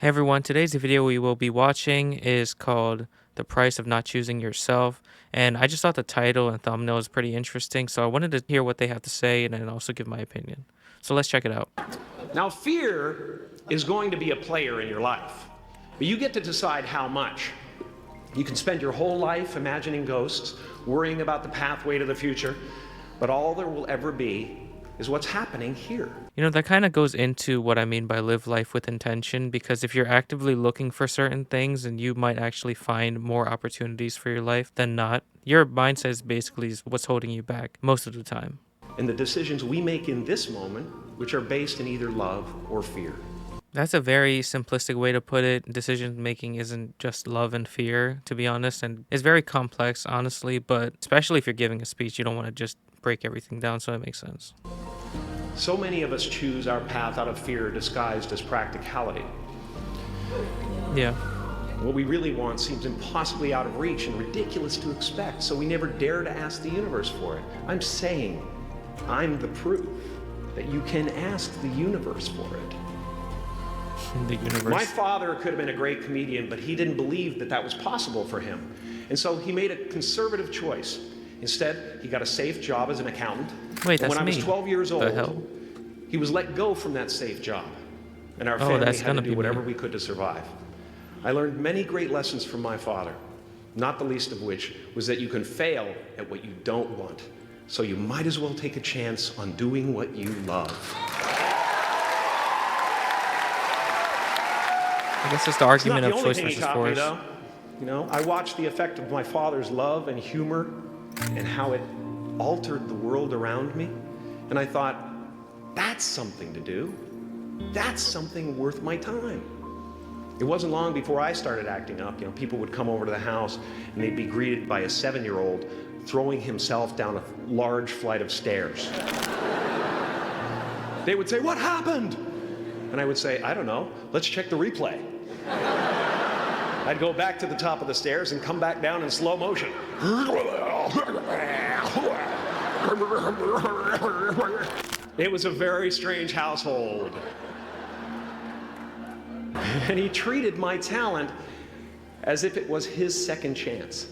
Hey everyone, today's video we will be watching is called The Price of Not Choosing Yourself. And I just thought the title and thumbnail is pretty interesting, so I wanted to hear what they have to say and then also give my opinion. So let's check it out. Now, fear is going to be a player in your life, but you get to decide how much. You can spend your whole life imagining ghosts, worrying about the pathway to the future, but all there will ever be is what's happening here. You know, that kind of goes into what I mean by live life with intention, because if you're actively looking for certain things, and you might actually find more opportunities for your life than not. Your mindset is basically what's holding you back most of the time. And the decisions we make in this moment, which are based in either love or fear. That's a very simplistic way to put it. Decision making isn't just love and fear, to be honest, and it's very complex, honestly, but especially if you're giving a speech, you don't want to just break everything down, so it makes sense. So many of us choose our path out of fear disguised as practicality. Yeah. What we really want seems impossibly out of reach and ridiculous to expect, so we never dare to ask the universe for it. I'm saying I'm the proof that you can ask the universe for it. The universe. My father could have been a great comedian, but he didn't believe that that was possible for him. And so he made a conservative choice. Instead, he got a safe job as an accountant. Wait, and that's when I was me. 12 years The hell? old, he was let go from that safe job. And our Oh, family that's had gonna to do be whatever me. we could to survive. I learned many great lessons from my father, not the least of which was that you can fail at what you don't want. So you might as well take a chance on doing what you love. I guess it's the argument of It's not the only choice thing he versus taught me, force. though. You know, I watched the effect of my father's love and humor and how it altered the world around me. And I thought, that's something to do. That's something worth my time. It wasn't long before I started acting up. You know, people would come over to the house and they'd be greeted by a 7-year-old throwing himself down a large flight of stairs. They would say, "What happened?" And I would say, "I don't know. Let's check the replay." I'd go back to the top of the stairs and come back down in slow motion. It was a very strange household. And he treated my talent as if it was his second chance.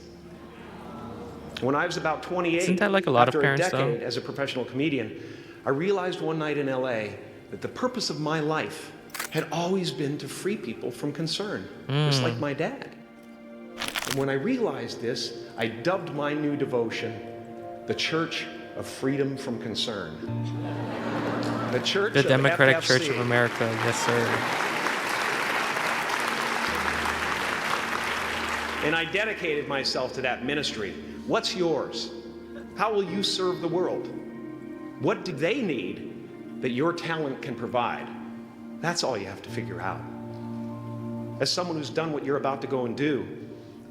When I was about 28, Isn't that like a lot of after parents, a decade though? as a professional comedian, I realized one night in LA that the purpose of my life had always been to free people from concern, just like my dad. And when I realized this, I dubbed my new devotion the Church of Freedom from Concern. The Church The of Democratic FFC. Church of America, yes sir. And I dedicated myself to that ministry. What's yours? How will you serve the world? What do they need that your talent can provide? That's all you have to figure out. As someone who's done what you're about to go and do,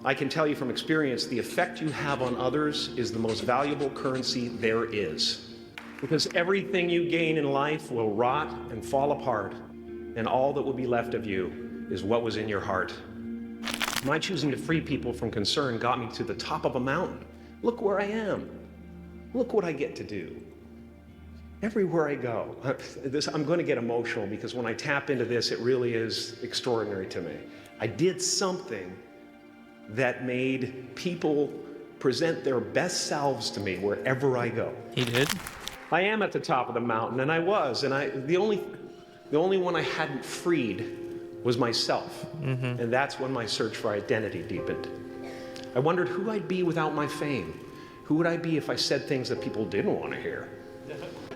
I can tell you from experience, the effect you have on others is the most valuable currency there is. Because everything you gain in life will rot and fall apart, and all that will be left of you is what was in your heart. My choosing to free people from concern got me to the top of a mountain. Look where I am. Look what I get to do. Everywhere I go. I'm going to get emotional because when I tap into this, it really is extraordinary to me. I did something that made people present their best selves to me wherever I go. He did? I am at the top of the mountain, and I was, and the only one I hadn't freed was myself. And that's when my search for identity deepened. I wondered who I'd be without my fame. Who would I be if I said things that people didn't want to hear?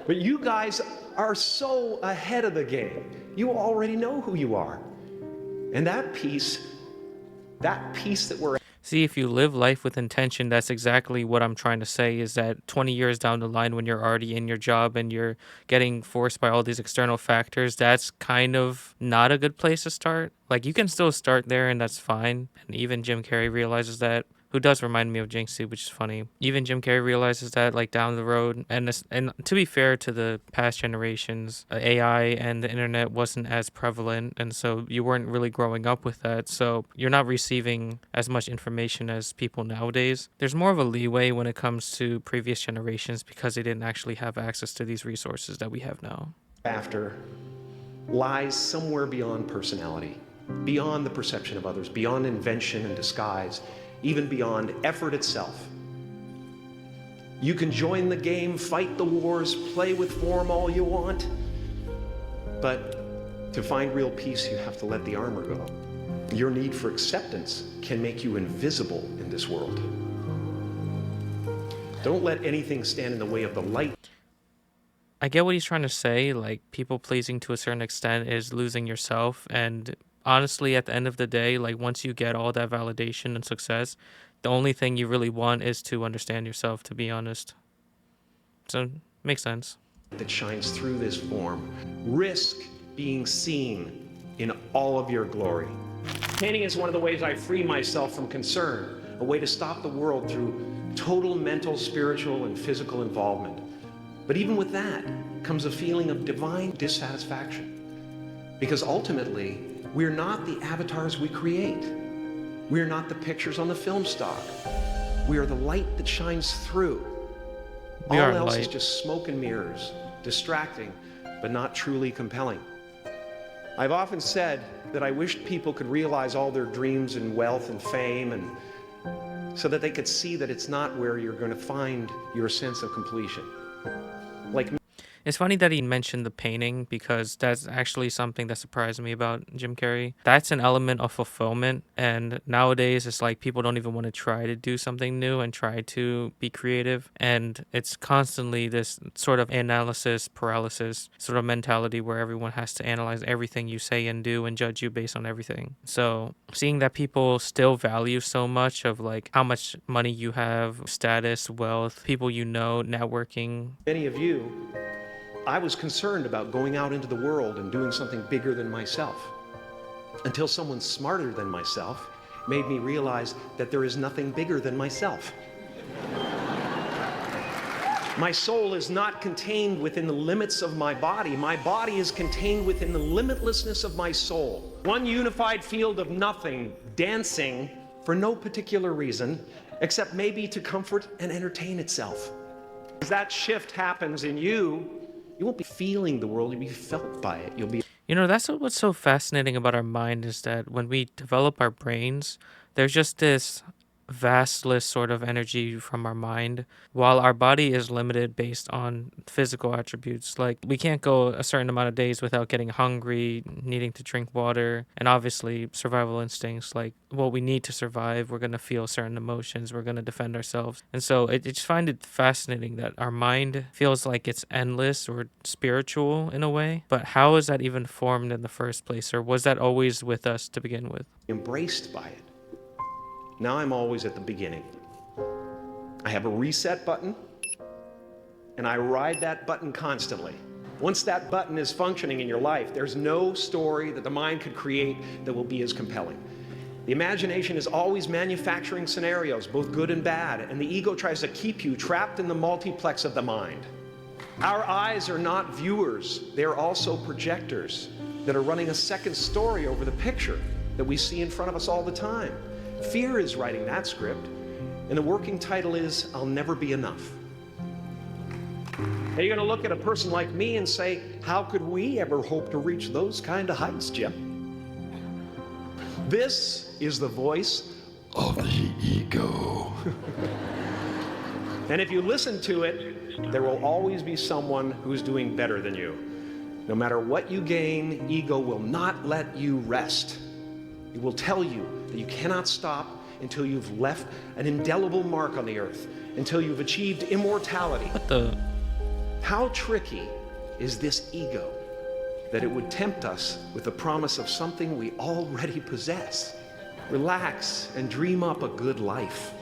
But you guys are so ahead of the game. You already know who you are. And that piece that we're See, if you live life with intention, that's exactly what I'm trying to say, is that 20 years down the line when you're already in your job and you're getting forced by all these external factors, that's kind of not a good place to start. Like, you can still start there and that's fine. And even Jim Carrey realizes that. Who does remind me of Jinxie, which is funny. Even Jim Carrey realizes that, like, down the road. And to be fair to the past generations, AI and the internet wasn't as prevalent, and so you weren't really growing up with that. So you're not receiving as much information as people nowadays. There's more of a leeway when it comes to previous generations because they didn't actually have access to these resources that we have now. after lies somewhere beyond personality. beyond the perception of others, beyond invention and disguise, even beyond effort itself. You can join the game, fight the wars, play with form all you want, but to find real peace, you have to let the armor go. Your need for acceptance can make you invisible in this world. Don't let anything stand in the way of the light. I get what he's trying to say, like people pleasing to a certain extent is losing yourself. And honestly, at the end of the day, like once you get all that validation and success, the only thing you really want is to understand yourself, to be honest. So, makes sense. That shines through this form. Risk being seen in all of your glory. Painting is one of the ways I free myself from concern, a way to stop the world through total mental, spiritual, and physical involvement. But even with that comes a feeling of divine dissatisfaction. Because ultimately, we're not the avatars we create. We're not the pictures on the film stock. We are the light that shines through. We All are else light. is just smoke and mirrors, distracting, but not truly compelling. I've often said that I wished people could realize all their dreams and wealth and fame, and so that they could see that it's not where you're going to find your sense of completion. Like It's funny that he mentioned the painting because that's actually something that surprised me about Jim Carrey. That's an element of fulfillment. And nowadays, it's like people don't even want to try to do something new and try to be creative. And it's constantly this sort of analysis paralysis sort of mentality where everyone has to analyze everything you say and do and judge you based on everything. So seeing that people still value so much of like how much money you have, status, wealth, people you know, networking. many of you, I was concerned about going out into the world and doing something bigger than myself, until someone smarter than myself made me realize that there is nothing bigger than myself. My soul is not contained within the limits of my body. My body is contained within the limitlessness of my soul. One unified field of nothing, dancing for no particular reason, except maybe to comfort and entertain itself. As that shift happens in you, you won't be feeling the world, you'll be felt by it. You'll be You know, that's what's so fascinating about our mind is that when we develop our brains, there's just this vastless sort of energy from our mind, while our body is limited based on physical attributes. Like, we can't go a certain amount of days without getting hungry, needing to drink water, and obviously survival instincts. Like, well, we need to survive. We're going to feel certain emotions. We're going to defend ourselves. And so I just find it fascinating that our mind feels like it's endless or spiritual in a way. But how is that even formed in the first place? Or was that always with us to begin with? embraced by it. Now I'm always at the beginning. I have a reset button, and I ride that button constantly. Once that button is functioning in your life, there's no story that the mind could create that will be as compelling. The imagination is always manufacturing scenarios, both good and bad, and the ego tries to keep you trapped in the multiplex of the mind. Our eyes are not viewers, they're also projectors that are running a second story over the picture that we see in front of us all the time. Fear is writing that script, and the working title is, I'll Never Be Enough. Now you're gonna look at a person like me and say, how could we ever hope to reach those kind of heights, Jim? This is the voice of the ego. And if you listen to it, there will always be someone who's doing better than you. No matter what you gain, ego will not let you rest. It will tell you that you cannot stop until you've left an indelible mark on the earth, until you've achieved immortality. What the? How tricky is this ego that it would tempt us with the promise of something we already possess? Relax and dream up a good life.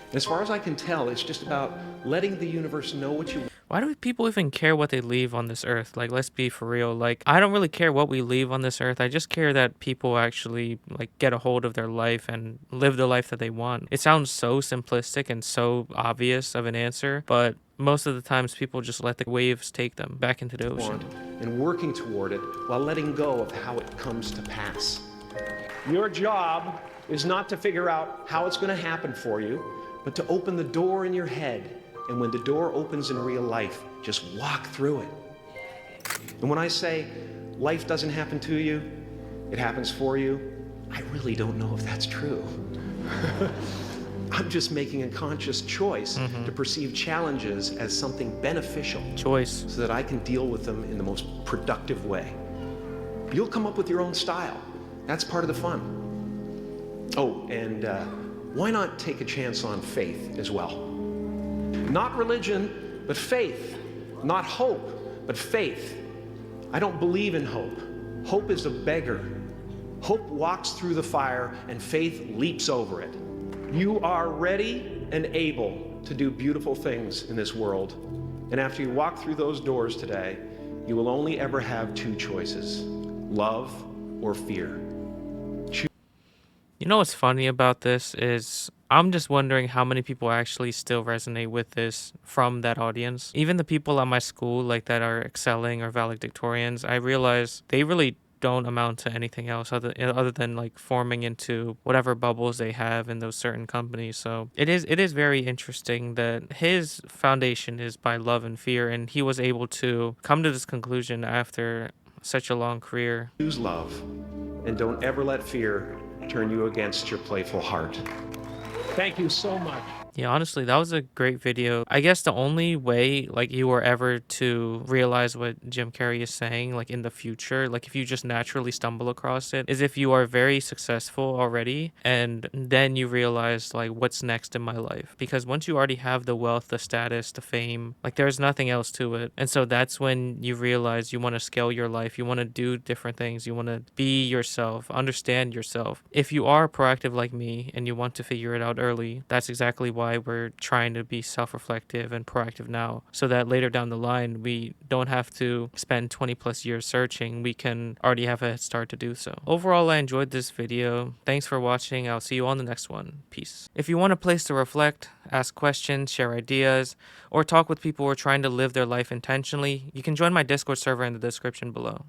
And as far as I can tell, it's just about letting the universe know what you want. Why do people even care what they leave on this earth? Like, let's be for real. Like, I don't really care what we leave on this earth. I just care that people actually, like, get a hold of their life and live the life that they want. It sounds so simplistic and so obvious of an answer, but most of the times people just let the waves take them back into the ocean. And working toward it while letting go of how it comes to pass. Your job is not to figure out how it's going to happen for you, but to open the door in your head. And when the door opens in real life, just walk through it. And when I say life doesn't happen to you, it happens for you, I really don't know if that's true. I'm just making a conscious choice to perceive challenges as something beneficial Choice. so that I can deal with them in the most productive way. You'll come up with your own style. That's part of the fun. Oh, and why not take a chance on faith as well? Not religion, but faith. Not hope, but faith. I don't believe in hope. Hope is a beggar. Hope walks through the fire and faith leaps over it. You are ready and able to do beautiful things in this world. And after you walk through those doors today, you will only ever have two choices: love or fear. You know what's funny about this is I'm just wondering how many people actually still resonate with this from that audience. Even the people at my school like that are excelling or valedictorians, I realize they really don't amount to anything else other than like forming into whatever bubbles they have in those certain companies. So it is very interesting that his foundation is by love and fear, and he was able to come to this conclusion after such a long career. Choose love, and don't ever let fear turn you against your playful heart. Thank you so much. Yeah, honestly, that was a great video. I guess the only way like you were ever to realize what Jim Carrey is saying like in the future, like if you just naturally stumble across it, is if you are very successful already and then you realize like what's next in my life. Because once you already have the wealth, the status, the fame, like there's nothing else to it. And so that's when you realize you want to scale your life, you want to do different things, you want to be yourself, understand yourself. If you are proactive like me and you want to figure it out early, that's exactly why we're trying to be self-reflective and proactive now, so that later down the line we don't have to spend 20 plus years searching. We can already have a head start to do so. Overall, I enjoyed this video. Thanks for watching. I'll see you on the next one. Peace. If you want a place to reflect, ask questions, share ideas, or talk with people who are trying to live their life intentionally, you can join my Discord server in the description below.